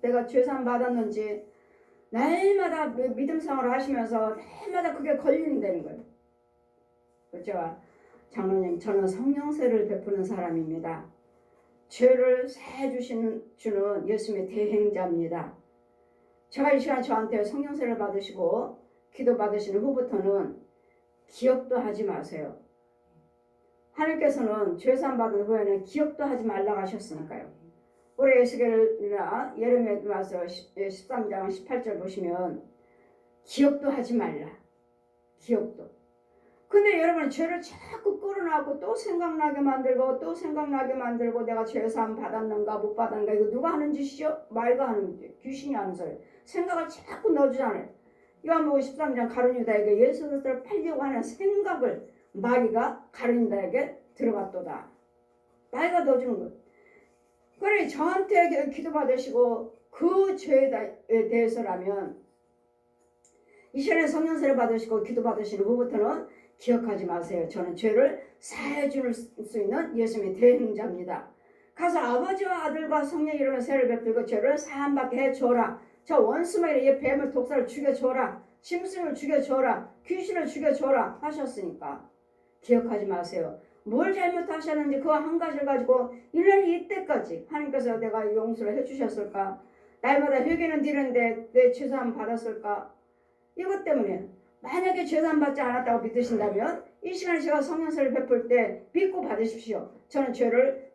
내가 죄사함 받았는지 날마다 믿음 생활을 하시면서 날마다 그게 걸린다는 거예요. 그렇죠? 장로님, 저는 성령세를 베푸는 사람입니다. 죄를 사해 주는 예수님의 대행자입니다. 제가 이 시간 저한테 성령세를 받으시고 기도 받으시는 후부터는 기억도 하지 마세요. 하나님께서는 죄사함 받은 후에는 기억도 하지 말라고 하셨으니까요. 올해 에스겔이나 예레미야 와서 13장 18절 보시면 기억도 하지 말라. 기억도. 근데 여러분 죄를 자꾸 끌어나고 또 생각나게 만들고 또 생각나게 만들고 내가 죄사함 받았는가 못 받았는가 이거 누가 하는 짓이죠? 말가 하는 짓. 귀신이 하는 소리. 생각을 자꾸 넣어주잖아요. 요한복음 13장 가룟 유다에게 예수 그리스도를 팔려고 하는 생각을 마귀가 가룟 유다에게 들어갔도다. 마귀가 넣어주는 거예요. 그래 저한테 기도받으시고 그 죄에 대해서라면 이 시간에 성령세를 받으시고 기도받으시는 후부터는 기억하지 마세요. 저는 죄를 사해 줄 수 있는 예수님의 대행자입니다. 가서 아버지와 아들과 성령 이름의 세를 베풀고 죄를 사함받게 해줘라. 저 원수마귀를 이 뱀을 독사를 죽여줘라. 짐승을 죽여줘라. 귀신을 죽여줘라 하셨으니까 기억하지 마세요. 뭘 잘못하셨는지 그 한 가지를 가지고 1년 이때까지 하나님께서 내가 용서를 해주셨을까? 날마다 회개는 드리는데 내 죄사함 받았을까? 이것 때문에 만약에 죄사함 받지 않았다고 믿으신다면 이 시간에 제가 성령세를 베풀 때 믿고 받으십시오. 저는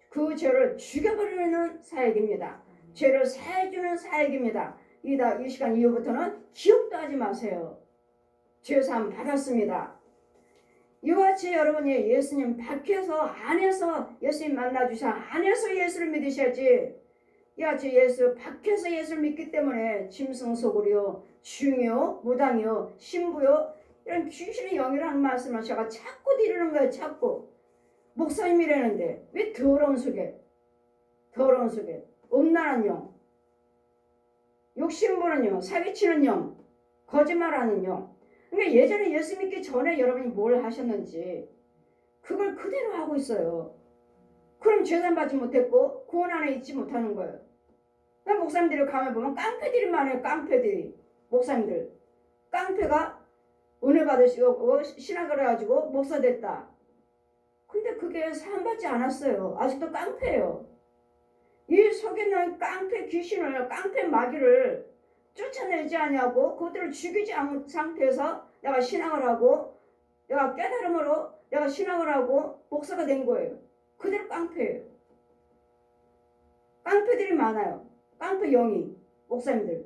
그 죄를 죽여버리는 사역입니다. 죄를 사해주는 사역입니다. 이 시간 이후부터는 기억도 하지 마세요. 죄사함 받았습니다. 이와 같이 여러분이 예수님 밖에서 안에서 예수님 만나주셔 안에서 예수를 믿으셔야지. 이와 같이 밖에서 예수를 믿기 때문에 짐승 소굴이요 중이요 무당이요 신부요 이런 귀신의 영이라는 말씀을 제가 자꾸 드리는 거예요. 자꾸 목사님이라는데 왜 더러운 속에 음란한 영 욕심 부는 영 사기치는 영 거짓말하는 영. 그러니까 예전에 예수 믿기 전에 여러분이 뭘 하셨는지 그걸 그대로 하고 있어요. 그럼 죄산 받지 못했고 구원 안에 있지 못하는 거예요. 그러니까 목사님들이 가면 보면 깡패들이 많아요. 깡패들이 목사님들 깡패가 은혜 받으시고 신학을 해가지고 목사 됐다. 근데 그게 사함받지 않았어요. 아직도 깡패예요. 이 속에 있는 깡패 귀신을 깡패 마귀를 쫓아내지 않냐고 그것들을 죽이지 않은 상태에서 내가 신앙을 하고 내가 깨달음으로 내가 신앙을 하고 목사가 된 거예요. 그대로 깡패예요. 깡패들이 많아요. 깡패 영이 목사님들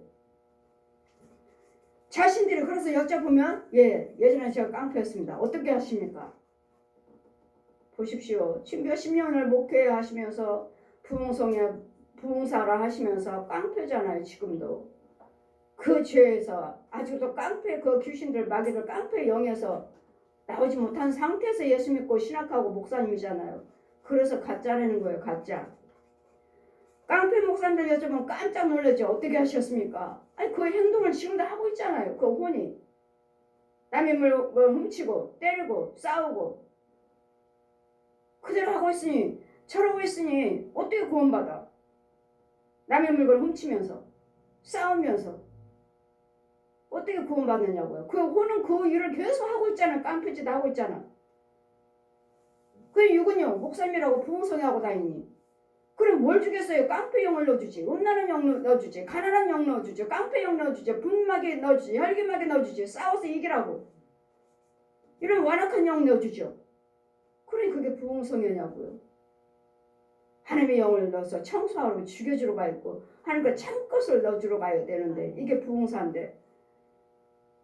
자신들이 그래서 여쭤보면 예전에 제가 깡패였습니다. 어떻게 하십니까? 보십시오. 지금 몇십 년을 목회하시면서 부흥사를 하시면서 깡패잖아요. 지금도. 그 죄에서 아직도 깡패 그 귀신들 마귀들 깡패 영에서 나오지 못한 상태에서 예수 믿고 신학하고 목사님이잖아요. 그래서 가짜라는 거예요. 가짜. 깡패 목사님들 여쭤보면 깜짝 놀라죠. 어떻게 하셨습니까? 아니 그 행동을 지금도 하고 있잖아요. 그 혼이 남의 물건 훔치고 때리고 싸우고 그대로 하고 있으니 저러고 있으니 어떻게 구원받아? 남의 물건 훔치면서 싸우면서 어떻게 구원받느냐고요. 그 혼은 그 일을 계속 하고 있잖아. 깡패짓 하고 있잖아. 그 육은요 목사님이라고 부흥성하고 다니니 그럼 뭘 주겠어요? 깡패 영을 넣어주지. 음란한 영 넣어주지. 가난한 영 넣어주지. 깡패 영 넣어주지. 분막에 넣어주지. 혈기막에 넣어주지. 싸워서 이기라고. 이런 완악한 영 넣어주죠. 그래 그게 부흥성이냐고요. 하나님의 영을 넣어서 청소하러 죽여주러 가 있고 하나님과 참것을 넣어주러 가야 되는데 이게 부흥사인데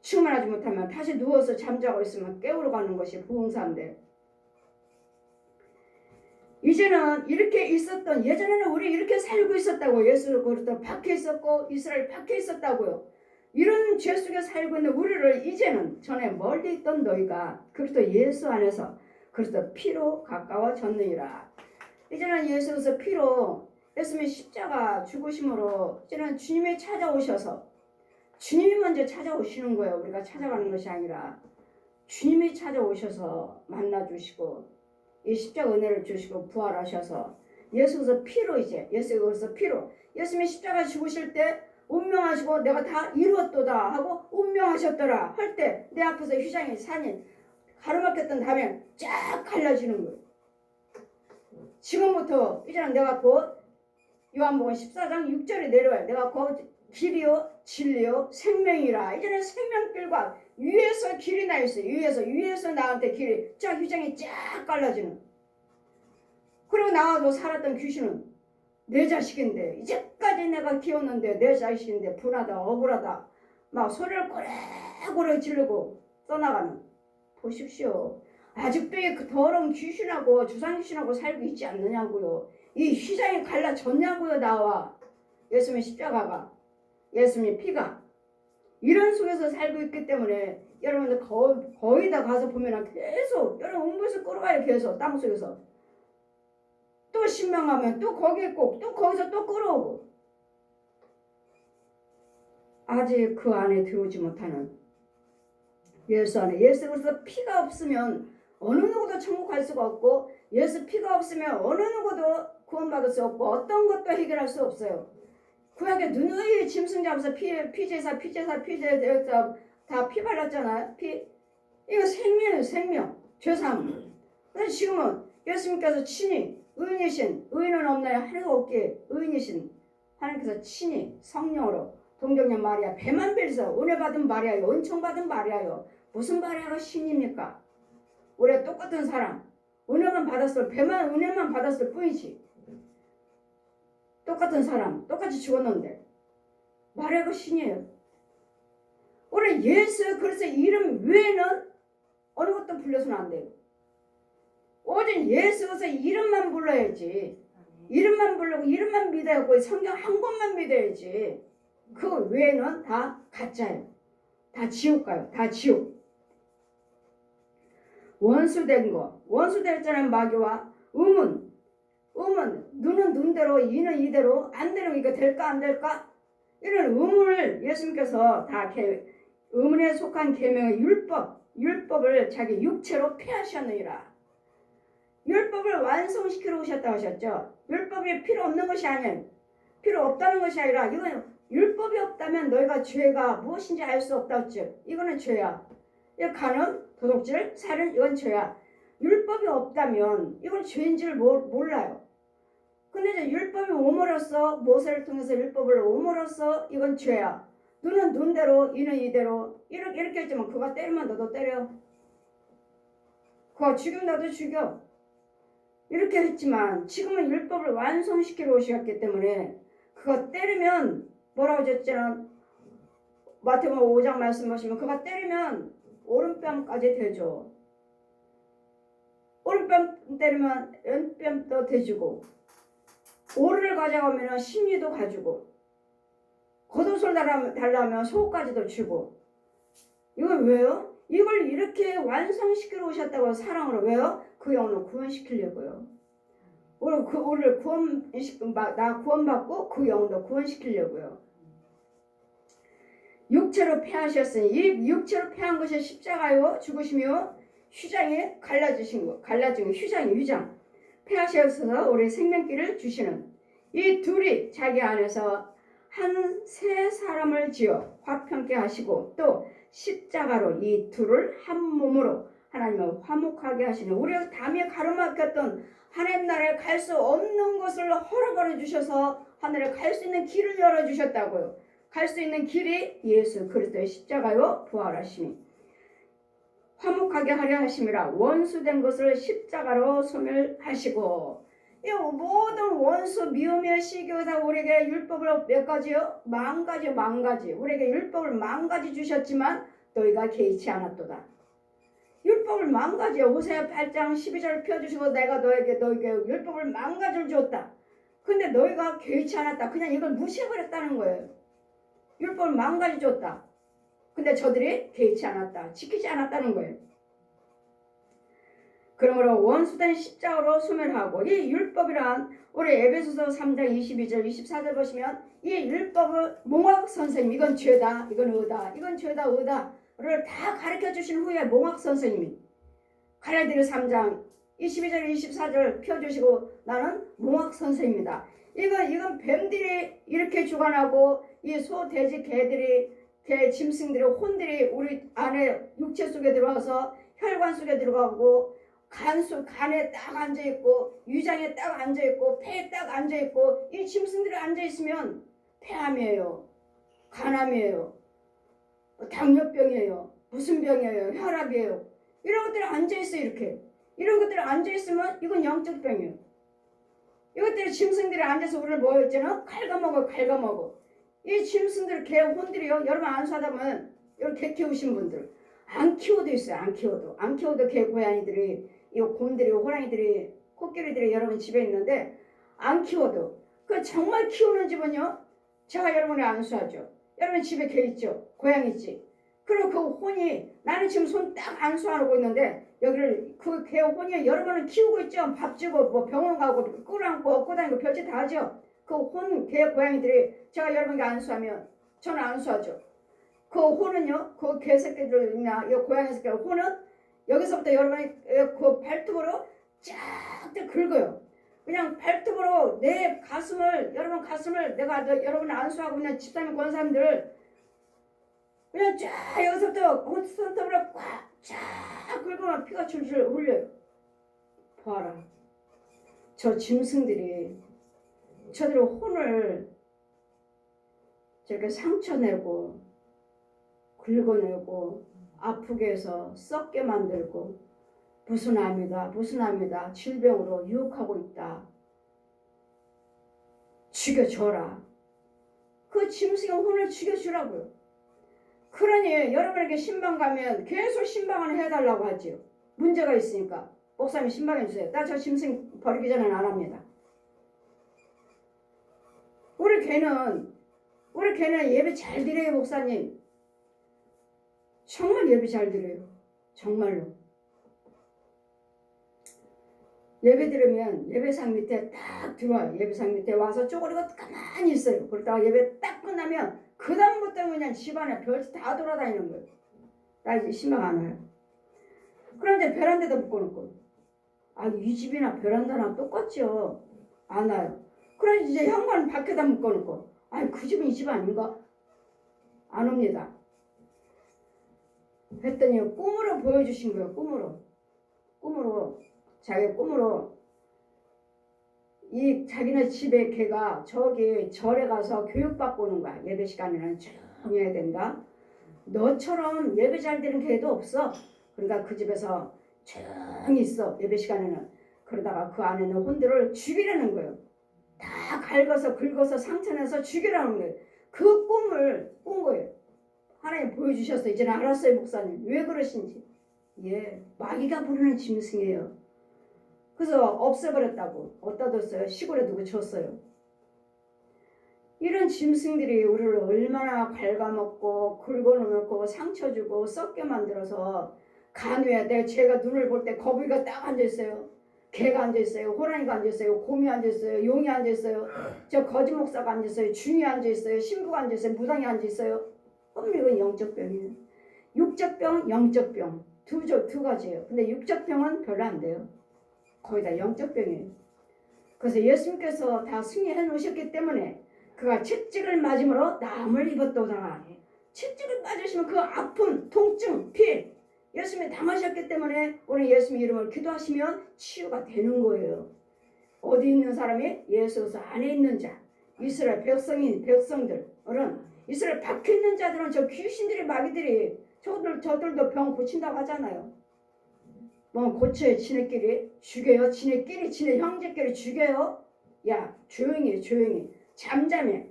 충만하지 못하면 다시 누워서 잠자고 있으면 깨우러 가는 것이 부흥사인데 이제는 이렇게 있었던 예전에는 우리 이렇게 살고 있었다고 예수 그리스도 박혀 있었고 이스라엘 박혀 있었다고요. 이런 죄 속에 살고 있는 우리를 이제는 전에 멀리 있던 너희가 그리스도 예수 안에서 그리스도 피로 가까워졌느니라. 이제는 예수께서 피로 예수님의 십자가 죽으심으로 이제는 주님이 찾아오셔서 주님이 먼저 찾아오시는 거예요. 우리가 찾아가는 것이 아니라 주님이 찾아오셔서 만나주시고 이 십자가 은혜를 주시고 부활하셔서 예수께서 피로 이제 예수께서 피로 예수님이 십자가 죽으실 때 운명하시고 내가 다 이루었도다 하고 운명하셨더라 할 때 내 앞에서 휘장이 산이 가로막혔던 다음에 쫙 갈라지는 거예요. 지금부터 이제는 내가 곧 요한복음 14장 6절에 내려와요. 내가 곧 길이요 진리요 생명이라. 이제는 생명길과 위에서 길이 나 있어요. 위에서 나한테 길이 쫙 휘장이 쫙 갈라지는. 그리고 나와도 살았던 귀신은 내 자식인데 이제까지 내가 키웠는데 내 자식인데 분하다 억울하다 막 소리를 꼬레꼬레 지르고 떠나가는. 보십시오. 아직도 그 더러운 귀신하고 주상귀신하고 살고 있지 않느냐고요. 이 휘장이 갈라졌냐고요. 나와 예수님의 십자가가 예수님의 피가 이런 속에서 살고 있기 때문에 여러분들 거의 다 가서 보면 계속 여러분 음부에서 끌어가요. 계속 땅속에서 또 신명하면 또 거기에 꼭 또 거기서 또 끌어오고 아직 그 안에 들어오지 못하는 예수 안에 예수 그리스도 피가 없으면 어느 누구도 천국 갈 수가 없고 예수 피가 없으면 어느 누구도 구원받을 수 없고 어떤 것도 해결할 수 없어요. 구약에 누누이 짐승 잡아서 피제사 다 피 발랐잖아요. 피 이거 생명이에요. 생명 죄사함. 그래서 지금은 예수님께서 친히 의인이신 의인은 없나요? 하나도 없기에 의인이신 하나님께서 친히 성령으로 동정녀 마리아 배만 빌서 은혜 받은 마리아요. 은총 받은 마리아요. 무슨 마리아가 신입니까? 우리가 똑같은 사람 은혜만 받았을 배만 은혜만 받았을 뿐이지. 똑같은 사람 똑같이 죽었는데 마리아가 신이에요. 우리 예수 그리스도 이름 외에는 어느 것도 불러서는 안 돼요. 오직 예수 그리스도 이름만 불러야지. 이름만 부르고 이름만 믿어야고 성경 한 권만 믿어야지. 그 외에는 다 가짜예요. 다 지옥 가요. 다 지옥. 원수된 거. 원수될 자는 마귀와 음은 눈은 눈대로 이는 이대로 안 되는 이거 될까 안 될까? 이런 의문을 예수님께서 다 의문에 속한 계명의 율법을 자기 육체로 폐하셨느니라. 율법을 완성시키러 오셨다고 하셨죠. 율법이 필요 없는 것이 아니에요. 필요 없다는 것이 아니라 이건 율법이 없다면 너희가 죄가 무엇인지 알 수 없다 했죠. 이거는 죄야. 간음, 도둑질, 살인 이건 죄야. 율법이 없다면 이건 죄인지를 몰라요. 근데 이제 율법이 오므로써 모세를 통해서 율법을 오므로써 이건 죄야. 눈은 눈대로 이는 이대로 이렇게 했지만 그가 때리면 너도 때려. 그가 죽이면 너도 죽여. 이렇게 했지만 지금은 율법을 완성시키러 오셨기 때문에 그가 때리면 뭐라고 하셨잖아. 마태복음 5장 말씀 보시면 그가 때리면 오른뺨까지 대죠. 오른뺨 때리면 왼뺨도 대주고 오를 가져가면 심리도 가지고 겉옷을 달라면 속까지도 주고. 이건 왜요? 이걸 이렇게 완성시키러 오셨다고 사랑으로. 왜요? 그 영혼을 구원시키려고요. 우리를 나 구원받고 그 영혼도 구원시키려고요. 육체로 폐하셨으니 이 육체로 폐한 것이 십자가요 죽으시며 휘장에 갈라진 휘장 폐하셔서 우리 생명길을 주시는 이 둘이 자기 안에서 한 세 사람을 지어 화평케 하시고 또 십자가로 이 둘을 한 몸으로 하나님을 화목하게 하시는 우리가 담에 가로막혔던 하나님 나라에 갈 수 없는 것을 허락을 주셔서 하늘에 갈 수 있는 길을 열어주셨다고요. 갈 수 있는 길이 예수 그리스도의 십자가요 부활하심이 화목하게 하려 하심이라. 원수된 것을 십자가로 소멸하시고. 이 모든 원수 미움의 시기에서 우리에게 율법을 몇 가지요? 만 가지 우리에게 율법을 만 가지 주셨지만 너희가 개의치 않았도다. 율법을 만 가지요. 호세아 8장 12절을 펴주시고 내가 너에게 율법을 만 가지를 줬다. 근데 너희가 개의치 않았다. 그냥 이걸 무시해버렸다는 거예요. 율법을 만 가지 줬다. 근데 저들이 개의치 않았다. 지키지 않았다는 거예요. 그러므로 원수된 십자가로 소멸하고 이 율법이란 우리 에베소서 3장 22절 24절 보시면 이 율법을 몽학 선생님 이건 죄다 이건 의다 이건 죄다 의다를 다 가르쳐 주신 후에 몽학 선생님이 갈라디아 3장 22절 24절 펴주시고 나는 몽학 선생입니다. 이건 뱀들이 이렇게 주관하고 이 소, 돼지, 개, 짐승들이 혼들이 우리 안에 육체 속에 들어와서 혈관 속에 들어가고 간에 딱 앉아있고 위장에 딱 앉아있고 폐에 딱 앉아있고 이 짐승들이 앉아있으면 폐암이에요. 간암이에요. 당뇨병이에요. 무슨 병이에요. 혈압이에요. 이런 것들이 앉아있어요. 이렇게. 이런 것들이 앉아있으면 이건 영적 병이에요. 이것들이 짐승들이 앉아서 우리를 뭐였잖아? 갉아먹어. 이 짐승들, 개, 혼들이요. 여러분 안수하다 보면 이렇게 키우신 분들 안 키워도 있어요. 안 키워도 개, 고양이들이 이 곰들이, 호랑이들이, 코끼리들이 여러분 집에 있는데 안 키워도 그 정말 키우는 집은요. 제가 여러분이 안수하죠. 여러분 집에 개 있죠. 고양이 있지. 그리고 그 혼이 나는 지금 손 딱 안수하고 있는데 여기를 그 개 혼이 여러분은 키우고 있죠. 밥 주고 뭐 병원 가고 끌어안고 업고 다니고 별짓 다 하죠. 그 혼, 개, 고양이들이 제가 여러분께 안수하면 저는 안수하죠. 그 혼은요. 그 개 새끼들이나 이 고양이 새끼들 혼은 여기서부터 여러분이 그 발톱으로 쫙 긁어요. 그냥 발톱으로 내 가슴을 여러분 가슴을 내가 여러분 안수하고 그냥 집사님 권사님들 그냥 쫙 여기서부터 손톱으로 꽉쫙 긁으면 피가 줄줄 흘려요. 봐라. 저 짐승들이 저들의 혼을 저렇게 상처내고 긁어내고 아프게 해서 썩게 만들고 무슨 암이다 질병으로 유혹하고 있다. 죽여줘라. 그 짐승의 혼을 죽여주라고요. 그러니 여러분에게 신방 가면 계속 신방을 해달라고 하지요. 문제가 있으니까 목사님 신방해주세요. 나 저 짐승 버리기 전에는 안 합니다. 우리 개는 예배 잘 드려요. 목사님 정말 예배 잘 드려요. 정말로 예배 들으면 예배상 밑에 딱 들어와요. 예배상 밑에 와서 쪼그리고 가만히 있어요. 그러다가 예배 딱 끝나면 그 다음부터 그냥 집안에 별짓 다 돌아다니는 거예요. 나 이제 신방 안 와요. 그럼 이제 베란다에다 묶어놓고 이 집이나 베란다나 똑같죠. 안 와요. 그럼 이제 현관 밖에다 묶어놓고 그 집은 이 집 아닌가? 안 옵니다. 했더니 꿈으로 보여주신 거예요. 꿈으로 자기 꿈으로 이 자기네 집에 걔가 저기 절에 가서 교육받고 오는 거야. 예배 시간에는 조용히 해야 된다. 너처럼 예배 잘 되는 걔도 없어. 그러니까 그 집에서 조용히 있어. 예배 시간에는. 그러다가 그 안에 있는 혼들을 죽이려는 거예요. 다 긁어서 상처내서 죽이라는 거예요. 그 꿈을 꾼 거예요. 하나님 보여주셨어요. 이제는 알았어요. 목사님 왜 그러신지. 마귀가 부르는 짐승이에요. 그래서 없애버렸다고. 어디다 뒀어요? 시골에 두고 줬어요. 이런 짐승들이 우리를 얼마나 갉아먹고 긁어놓고 상처 주고 썩게 만들어서 간우야. 제가 눈을 볼 때 거북이가 딱 앉아있어요. 개가 앉아있어요. 호랑이가 앉아있어요. 곰이 앉아있어요. 용이 앉아있어요. 저 거짓 목사가 앉아있어요. 중이 앉아있어요. 신부가 앉아있어요. 무당이 앉아있어요. 이건 영적병이에요. 육적병, 영적병 두 가지예요. 근데 육적병은 별로 안 돼요. 거의 다 영적병이에요. 그래서 예수님께서 다 승리해 놓으셨기 때문에 그가 채찍을 맞음으로 남을 입었도다. 채찍을 맞으시면 그 아픔, 통증, 피 예수님이 당하셨기 때문에 오늘 예수님 이름을 기도하시면 치유가 되는 거예요. 어디 있는 사람이? 예수 안에 있는 자. 이스라엘 백성들은 이스라엘 밖에 있는 자들은 저 귀신들이 마귀들이 저들도 병 고친다고 하잖아요. 뭐 고쳐요. 지네끼리 죽여요. 지네 형제끼리 죽여요. 야 조용히 잠잠해.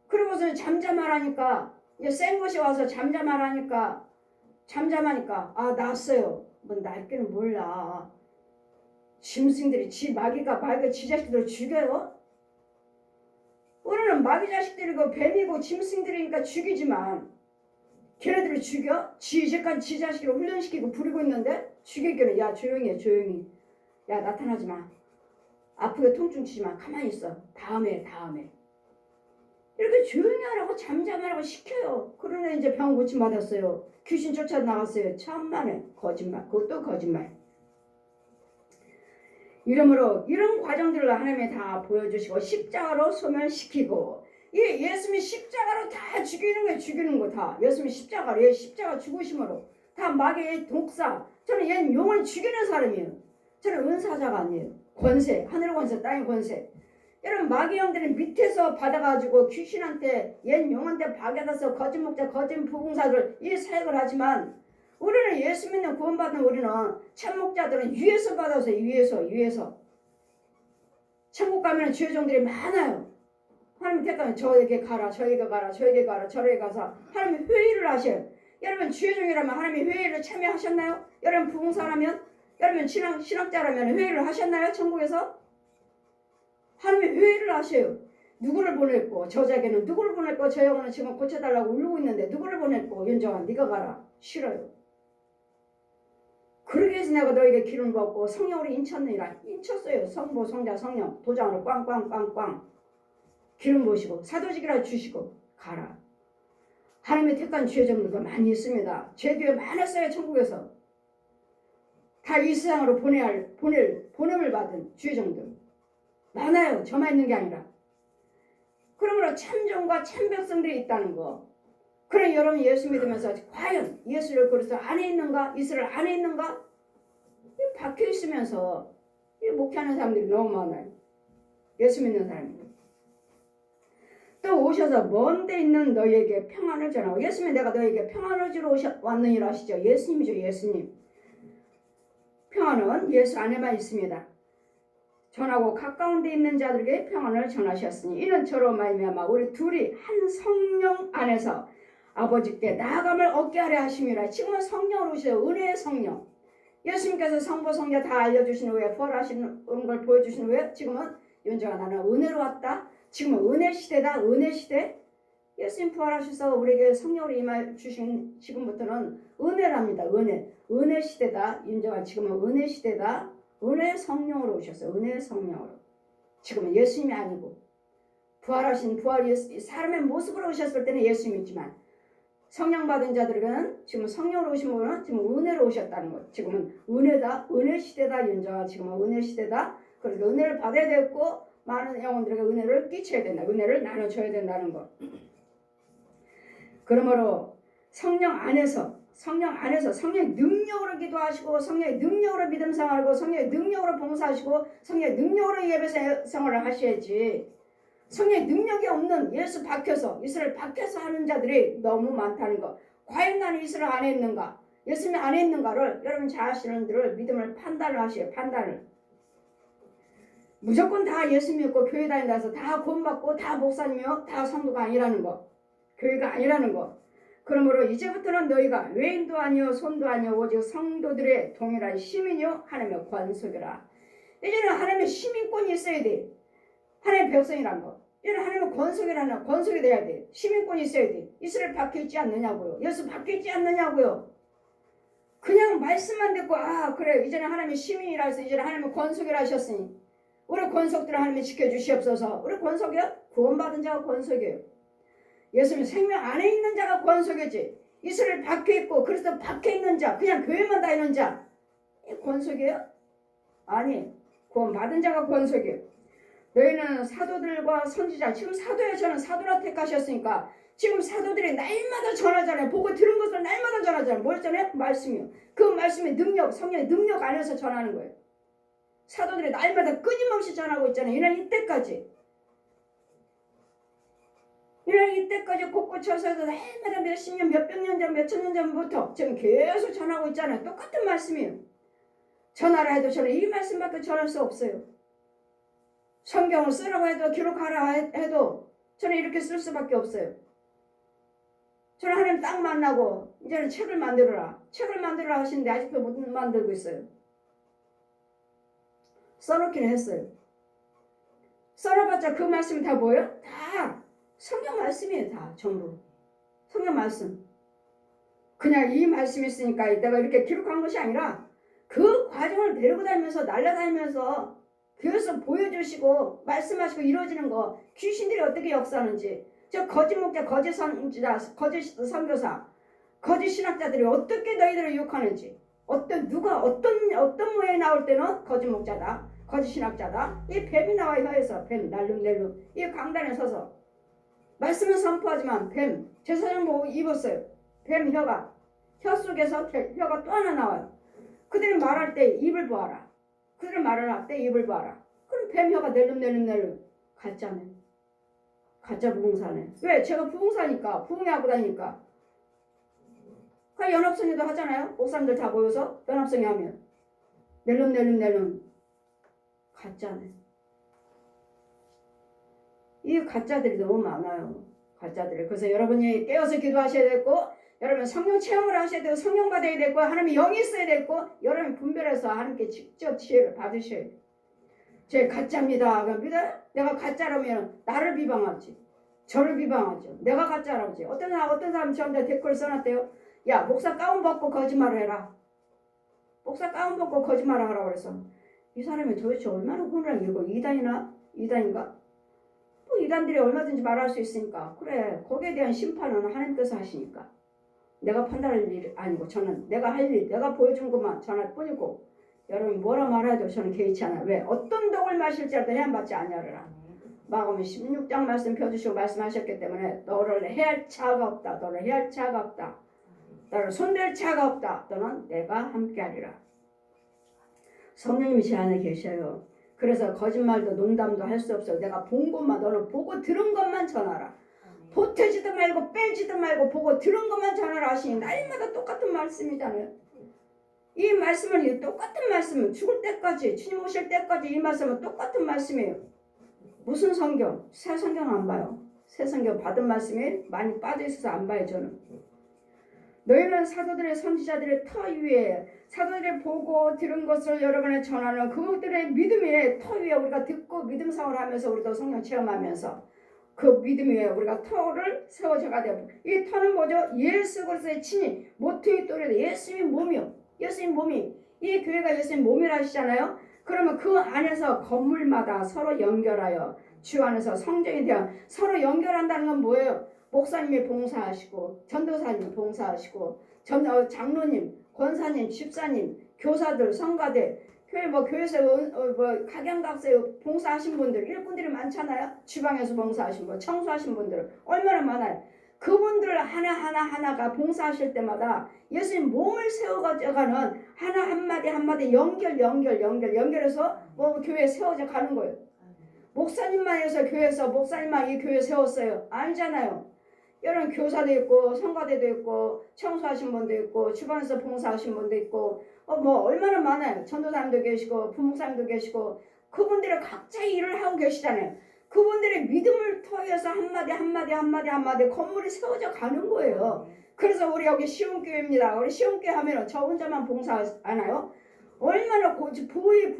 그러고서 잠잠하라니까 이제 센 것이 와서 잠잠하라니까 났어요. 뭐 날개는 몰라. 짐승들이 마귀가 지 자식들을 죽여요. 우리는 마귀 자식들이고 뱀이고 짐승들이니까 죽이지만 걔네들을 죽여? 이제까지 지 자식을 훈련시키고 부리고 있는데 죽이기는 야 조용히 해. 야 나타나지 마. 아프게 통증 치지 마. 가만히 있어. 다음에 이렇게 조용히 하라고 잠잠하라고 시켜요. 그러나 이제 병 고침 받았어요. 귀신 쫓아 나갔어요. 천만에 거짓말. 그것도 거짓말. 이러므로 이런 과정들을 하나님이 다 보여주시고 십자가로 소멸시키고 이 예수님이 십자가로 다 죽이는 거예요. 죽이는 거 다. 예수님이 십자가로 십자가 죽으심으로 다 마귀의 독사. 저는 얘는 영을 죽이는 사람이에요. 저는 은사자가 아니에요. 권세, 하늘의 권세, 땅의 권세. 여러분 마귀 형들은 밑에서 받아가지고 귀신한테 옛 영한테 박여서 거짓 목자, 거짓 부흥사들 이 사역을 하지만 우리는 예수 믿는 구원받는 우리는 참 목자들은 위에서 받아서 위에서 천국 가면 죄종들이 많아요. 하나님 택하면 저에게 가라 저에게 가라 저에게 가라 저에게 가서 하나님 회의를 하셔요. 여러분 죄종이라면 하나님이 회의를 참여하셨나요? 여러분 부흥사라면 여러분 신학자라면 회의를 하셨나요? 천국에서? 하나님이 회의를 하셔요. 누구를 보냈고 저자에게는 누구를 보냈고 저 영혼은 지금 고쳐달라고 울고 있는데 누구를 보냈고 윤정아 네가 가라. 싫어요. 그러기 위해서 내가 너에게 기름 부었고 성령으로 인쳤느니라. 인쳤어요. 성부 성자 성령 도장으로 꽝꽝꽝꽝 기름 부으시고 사도직이라 주시고 가라. 하나님의 택한 죄종들도 많이 있습니다. 죄도 많았어요. 천국에서 다 이 세상으로 보냄을 받은 죄종들 많아요. 저만 있는 게 아니라. 그러므로 참종과 참백성들이 있다는 거. 그럼 여러분 예수 믿으면서 과연 예수를 그리스도 안에 있는가? 이스라엘 안에 있는가? 박혀 있으면서 목회하는 사람들이 너무 많아요. 예수 믿는 사람이. 또 오셔서 먼 데 있는 너희에게 평안을 전하고 예수님이 내가 너희에게 평안을 주러 왔느니라 하시죠. 예수님이죠. 예수님. 평안은 예수 안에만 있습니다. 전하고 가까운 데 있는 자들에게 평안을 전하셨으니 이는 저로 말미암아 우리 둘이 한 성령 안에서 아버지께 나아감을 얻게 하려 하심이라. 지금은 성령으로 오셔요. 은혜의 성령. 예수님께서 성부 성자 다 알려주신 후에 부활하시는 걸 보여주신 후에 지금은 윤정아 나는 은혜로 왔다. 지금은 은혜 시대다. 은혜 시대. 예수님 부활하셔서 우리에게 성령으로 임할 주신 지금부터는 은혜랍니다. 은혜 시대다. 윤정아 지금은 은혜 시대다. 은혜 성령으로 오셨어요. 은혜 성령으로. 지금은 예수님이 아니고 부활하신 사람의 모습으로 오셨을 때는 예수님이지만 성령 받은 자들에게는 지금 성령으로 오신 분은 지금 은혜로 오셨다는 것. 지금은 은혜다. 은혜 시대다. 윤정아 지금은 은혜 시대다. 그래서 은혜를 받아야 되고 많은 영혼들에게 은혜를 끼쳐야 된다. 은혜를 나눠줘야 된다는 것. 그러므로 성령 안에서 성령의 능력으로 기도하시고 성령의 능력으로 믿음 생활하고 성령의 능력으로 봉사하시고 성령의 능력으로 예배 생활을 하셔야지. 성령의 능력이 없는 예수 박혀서 이스라엘 박혀서 하는 자들이 너무 많다는 거. 과연 나는 이스라엘 안에 있는가? 예수님 안에 있는가를 여러분 자신들을 믿음을 판단을 하셔요. 판단을. 무조건 다 예수 믿고 교회 다닌다서 다 구원받고 다 목사님이요 다 성도가 아니라는 거. 교회가 아니라는 거. 그러므로 이제부터는 너희가 외인도 아니요 손도 아니요 오직 성도들의 동일한 시민이요 하나님의 권속이라. 이제는 하나님의 시민권이 있어야 돼. 하나님의 백성이란 거. 이제는 하나님의 권속이라는 권속이 돼야 돼. 시민권이 있어야 돼. 이스라엘 박혀있지 않느냐고요. 예수 박혀있지 않느냐고요. 그냥 말씀만 듣고 그래 이제는 하나님의 시민이라 해서 이제는 하나님의 권속이라 하셨으니 우리 권속들을 하나님이 지켜주시옵소서. 우리 권속이요? 구원받은 자가 권속이에요. 예수님 생명 안에 있는 자가 권속이지. 이스라엘 박혀있고 그래서 박혀있는 자 그냥 교회만 다니는 자 권속이에요? 아니 구원받은 자가 권속이에요. 너희는 사도들과 선지자 지금 사도예요. 저는 사도라 택하셨으니까 지금 사도들이 날마다 전하잖아요. 보고 들은 것을 날마다 전하잖아요. 뭘 전해요? 말씀이요. 그 말씀의 능력 성령의 능력 안에서 전하는 거예요. 사도들이 날마다 끊임없이 전하고 있잖아요. 이날 이때까지 곳곳쳐서 날마다 몇십 년, 몇백 년 전, 몇천 년 전부터 지금 계속 전하고 있잖아요. 똑같은 말씀이에요. 전하라 해도 저는 이 말씀밖에 전할 수 없어요. 성경을 쓰라고 해도 기록하라 해도 저는 이렇게 쓸 수밖에 없어요. 저는 하나님 딱 만나고 이제는 책을 만들어라 하시는데 아직도 못 만들고 있어요. 써놓기는 했어요. 써놔봤자 그 말씀이 다 뭐예요? 다 성경 말씀이에요. 다 전부 성경 말씀. 그냥 이 말씀이 있으니까 이따가 이렇게 기록한 것이 아니라 그 과정을 데리고 다니면서 날아다니면서 교회에서 보여주시고 말씀하시고 이루어지는 거. 귀신들이 어떻게 역사하는지 저 거짓 목자 거짓 선지자 거짓 선교사 거짓 신학자들이 어떻게 너희들을 유혹하는지 어떤 모양이 나올 때는 거짓 목자다 거짓 신학자다. 이 뱀이 나와 혀에서 뱀 날름날름 이 강단에 서서 말씀은 선포하지만 뱀 제사장 보고 입었어요. 뱀 혀가 혀 속에서 혀가 또 하나 나와요. 그들이 말할 때 입을 보아라. 그들이 말을 할 때 입을 보아라. 그럼 뱀 혀가 낼름낼름낼름 가짜네. 가짜 부흥사네. 왜? 제가 부흥사니까 부흥회하고 다니니까. 그 연합성회도 하잖아요. 목사님들 다 모여서 연합성회 하면 낼름낼름낼름 가짜네. 이 가짜들이 너무 많아요. 가짜들이. 그래서 여러분이 깨어서 기도하셔야 되고 여러분 성령 체험을 하셔야 되고 성령 받아야 되고 하나님의 영이 있어야 되고 여러분 분별해서 하나님께 직접 지혜를 받으셔야 돼요. 제 가짜입니다. 그러니까 내가 가짜라면 나를 비방하지. 저를 비방하죠. 내가 가짜라지. 어떤 사람이 저한테 댓글 써놨대요. 야 목사 가운 벗고 거짓말을 해라. 목사 가운 벗고 거짓말을 하라고 그래서 이 사람이 도대체 얼마나 혼을 이고 이단인가? 또 이단들이 얼마든지 말할 수 있으니까 그래 거기에 대한 심판은 하나님께서 하시니까 내가 판단할 일 아니고 저는 내가 할 일 내가 보여준 것만 전할 뿐이고 여러분 뭐라 말해도 저는 개의치 않아요. 왜? 어떤 독을 마실지라도 해안받지 아니하리라. 마가복음 16장 말씀 펴주시고 말씀하셨기 때문에 너를 해할 자가 없다. 너를 해할 자가 없다. 너를 손댈 자가 없다. 너는 내가 함께하리라. 성령님이 제 안에 계셔요. 그래서 거짓말도 농담도 할 수 없어요. 내가 본 것만 너는 보고 들은 것만 전하라. 보태지도 말고 빼지도 말고 보고 들은 것만 전하라 하시니 날마다 똑같은 말씀이잖아요. 이 말씀은 똑같은 말씀은 죽을 때까지 주님 오실 때까지 이 말씀은 똑같은 말씀이에요. 무슨 성경? 새 성경 안 봐요. 새 성경 받은 말씀이 많이 빠져 있어서 안 봐요 저는. 너희는 사도들의 선지자들의 터 위에 사도들이 보고 들은 것을 여러분에 전하는 그것들의 믿음의 터 위에 우리가 듣고 믿음 생활을 하면서 우리도 성령 체험하면서 그 믿음 위에 우리가 터를 세워져가 되고 이 터는 뭐죠? 예수 그리스도의 친히 모퉁이 돌이도 예수님 몸이요. 예수님 몸이 이 교회가 예수님 몸이라 하시잖아요. 그러면 그 안에서 건물마다 서로 연결하여 주 안에서 성전이 되어 서로 연결한다는 건 뭐예요? 목사님이 봉사하시고 전도사님 봉사하시고 장로님, 권사님, 집사님, 교사들, 성가대 교회 교회에서 각양각색 봉사하신 분들 일꾼들이 많잖아요. 주방에서 봉사하신 분, 청소하신 분들 얼마나 많아요. 그분들 하나가 봉사하실 때마다 예수님 몸을 세워가는 하나 한마디 연결해서 교회에 세워져 가는 거예요. 목사님만 해서 교회에서 목사님만 이 교회 세웠어요. 아니잖아요. 여러분 교사도 있고 성가대도 있고 청소하신 분도 있고 주방에서 봉사하신 분도 있고 얼마나 많아요. 전도사님도 계시고 부목사님도 계시고 그분들이 각자 일을 하고 계시잖아요. 그분들의 믿음을 통해서 한마디 건물이 세워져 가는 거예요. 그래서 우리 여기 시온교회입니다. 우리 시온교회 하면 저 혼자만 봉사하나요? 얼마나 부에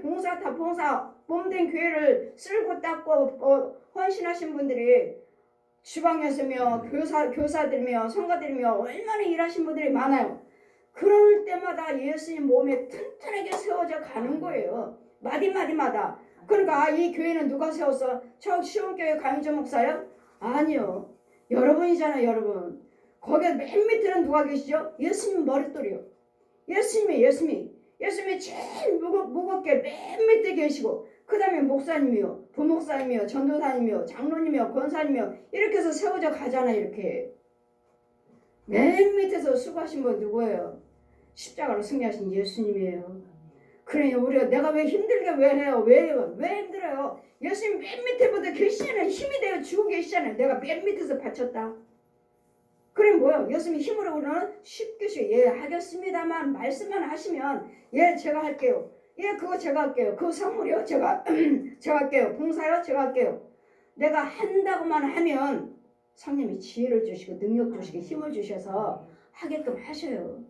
봉사 몸된 교회를 쓸고 닦고 헌신하신 분들이 주방에서며 교사들이며 성가들이며 얼마나 일하신 분들이 많아요. 그럴 때마다 예수님 몸에 튼튼하게 세워져 가는 거예요. 마디마다. 그러니까 이 교회는 누가 세웠어? 저 시온교회 강희조 목사요? 아니요. 여러분이잖아요. 여러분. 거기 맨 밑에는 누가 계시죠? 예수님 머릿돌이요. 예수님이 제일 무겁게 맨 밑에 계시고 그 다음에 목사님이요, 부목사님이요, 전도사님이요, 장로님이요, 권사님이요 이렇게 해서 세워져 가잖아요. 이렇게 맨 밑에서 수고하신 분 누구예요? 십자가로 승리하신 예수님이에요. 그러니 우리가 내가 왜 힘들게 왜 해요? 왜 힘들어요? 예수님 맨 밑에보다 계시잖아요. 힘이 되어 주고 계시잖아요. 내가 맨 밑에서 바쳤다. 그래 뭐요? 예수님 힘으로 우리는 쉽게 하겠습니다만 말씀만 하시면 제가 할게요. 그거 제가 할게요. 그 성물이요 제가 할게요. 봉사요 제가 할게요. 내가 한다고만 하면 성령이 지혜를 주시고 능력 주시고 힘을 주셔서 하게끔 하셔요.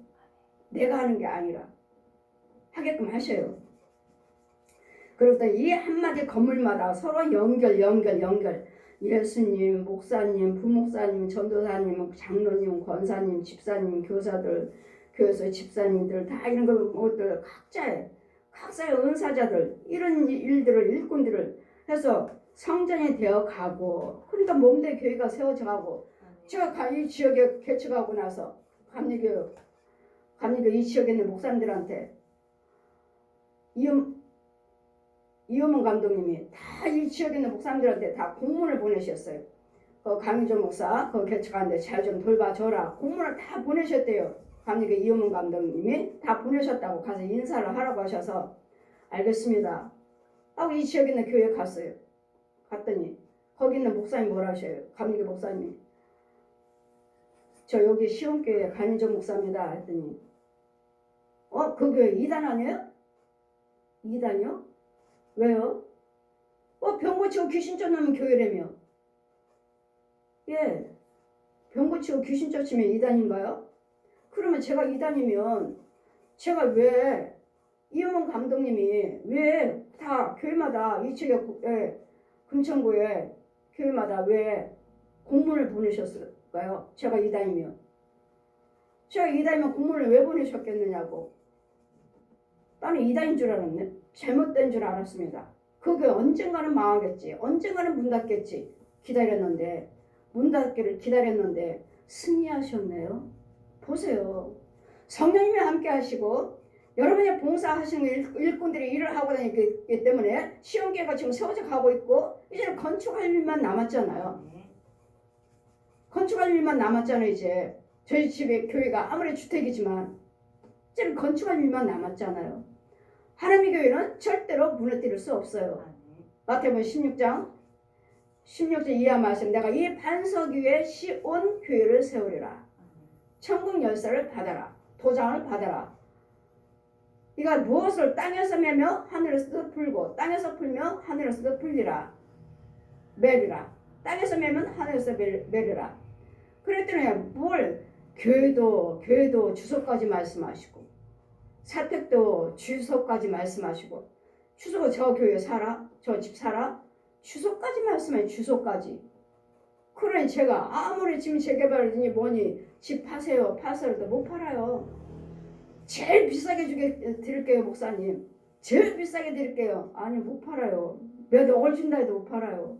내가 하는 게 아니라 하게끔 하셔요. 그리고 또 이 한마디 건물마다 서로 연결 예수님, 목사님, 부목사님, 전도사님, 장로님, 권사님, 집사님, 교사들, 교회에서 집사님들 다 이런 것들 각자의 은사자들 이런 일들을 일꾼들을 해서 성전이 되어 가고 그러니까 몸대 교회가 세워져 가고 제가 이 지역에 개척하고 나서 감리교 이 지역에 있는 목사님들한테 이호문 감독님이 다 이 지역에 있는 목사님들한테 다 공문을 보내셨어요. 그 강희조 목사 그 개척하는데 잘 좀 돌봐줘라. 공문을 다 보내셨대요. 감독님 이호문 감독님이 다 보내셨다고 가서 인사를 하라고 하셔서 알겠습니다 하고 이 지역에 있는 교회에 갔어요. 갔더니 거기 있는 목사님 뭐라 하셔요. 감독님 목사님이 저 여기 시온교회 강희조 목사입니다 했더니 그 교회 이단 아니에요? 이단이요? 왜요? 병 고치고 귀신 쫓는 교회라며. 예, 병 고치고 귀신 쫓으면 이단인가요? 그러면 제가 이단이면 제가 왜 이영훈 감독님이 왜 다 교회마다 이쪽에 금천구에 교회마다 왜 공문을 보내셨을까요? 제가 이단이면 공문을 왜 보내셨겠느냐고. 나는 이단인 줄 알았네. 잘못된 줄 알았습니다. 그 교회 언젠가는 망하겠지. 언젠가는 문 닫겠지. 기다렸는데 문 닫기를 기다렸는데 승리하셨네요. 보세요. 성령님이 함께 하시고 여러분이 봉사하시는 일꾼들이 일을 하고 다니기 때문에 시온교회가 지금 세워져 가고 있고 이제는 건축할 일만 남았잖아요. 건축할 일만 남았잖아요. 이제 저희 집에 교회가 아무리 주택이지만 이제는 건축할 일만 남았잖아요. 하나님의 교회는 절대로 무너뜨릴 수 없어요. 마태복음 16장 이하 말씀 내가 이 반석 위에 시온 교회를 세우리라. 천국 열쇠를 받아라. 도장을 받아라. 네가 무엇을 땅에서 매며 하늘에서도 풀고 땅에서 풀며 하늘에서도 풀리라. 매리라. 땅에서 매면 하늘에서 매리라. 그랬더니 뭘 교회도 주소까지 말씀하시고 사택도 주소까지 말씀하시고 주소가 저 교회 살아? 저 집 살아? 주소까지 말씀해. 주소까지. 그러니 제가 아무리 지금 재개발이니 뭐니 집 파세요. 파서도 못 팔아요. 제일 비싸게 드릴게요 목사님. 제일 비싸게 드릴게요. 아니 못 팔아요. 몇 억을 준다 해도 못 팔아요.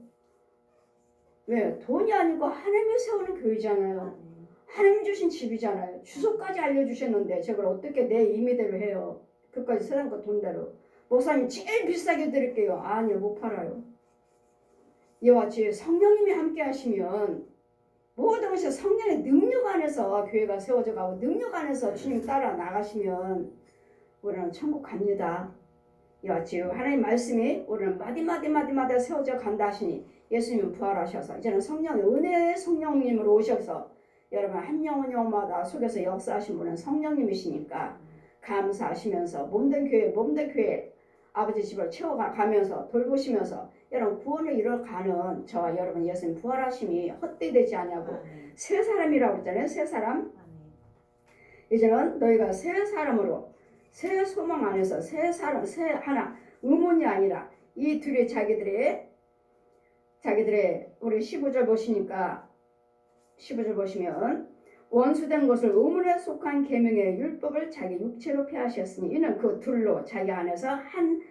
왜? 돈이 아니고 하나님이 세우는 교회잖아요. 하나님 주신 집이잖아요. 주소까지 알려주셨는데 저걸 어떻게 내 임의대로 해요. 그까지 세상 거 돈대로. 목사님 제일 비싸게 드릴게요. 아니요 못 팔아요. 이와 같이 성령님이 함께 하시면 모든 것이 성령의 능력 안에서 교회가 세워져 가고 능력 안에서 주님 따라 나가시면 우리는 천국 갑니다. 이와 같이 하나님 말씀이 우리는 마디마다 세워져 간다 하시니 예수님은 부활하셔서 이제는 성령의 은혜의 성령님으로 오셔서 여러분 한 영혼마다 속에서 역사하신 분은 성령님이시니까 감사하시면서 몸된 교회 아버지 집을 채워가면서 돌보시면서 여러분 구원을 이뤄가는 저와 여러분 예수님 부활하심이 헛되되지 않냐고. 새 사람이라고 했잖아요. 새 사람. 이제는 너희가 새 사람으로 새 소망 안에서 새 사람 새 하나 의문이 아니라 이 둘이 자기들의 우리 15절 보시니까 15절 보시면 원수된 것을 의문에 속한 계명의 율법을 자기 육체로 폐하셨으니 이는 그 둘로 자기 안에서 한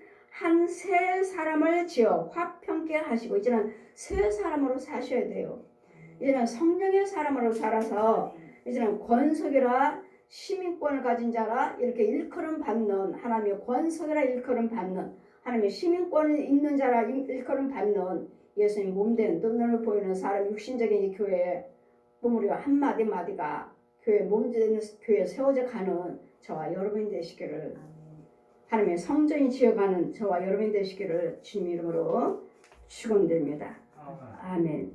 새 사람을 지어 화평케 하시고 이제는 새 사람으로 사셔야 돼요. 이제는 성령의 사람으로 살아서 이제는 권속이라 시민권을 가진 자라 이렇게 일컬음 받는 하나님의 권속이라 일컬음 받는 하나님의 시민권을 있는 자라 일컬음 받는 예수님 몸된 눈을 보이는 사람 육신적인 이 교회에 우리가 한마디마디가 교회 몸된 교회에 세워져 가는 저와 여러분이 되시기를 하나님의 성전이 지어가는 저와 여러분이 되시기를 주님 이름으로 축원드립니다. 아멘.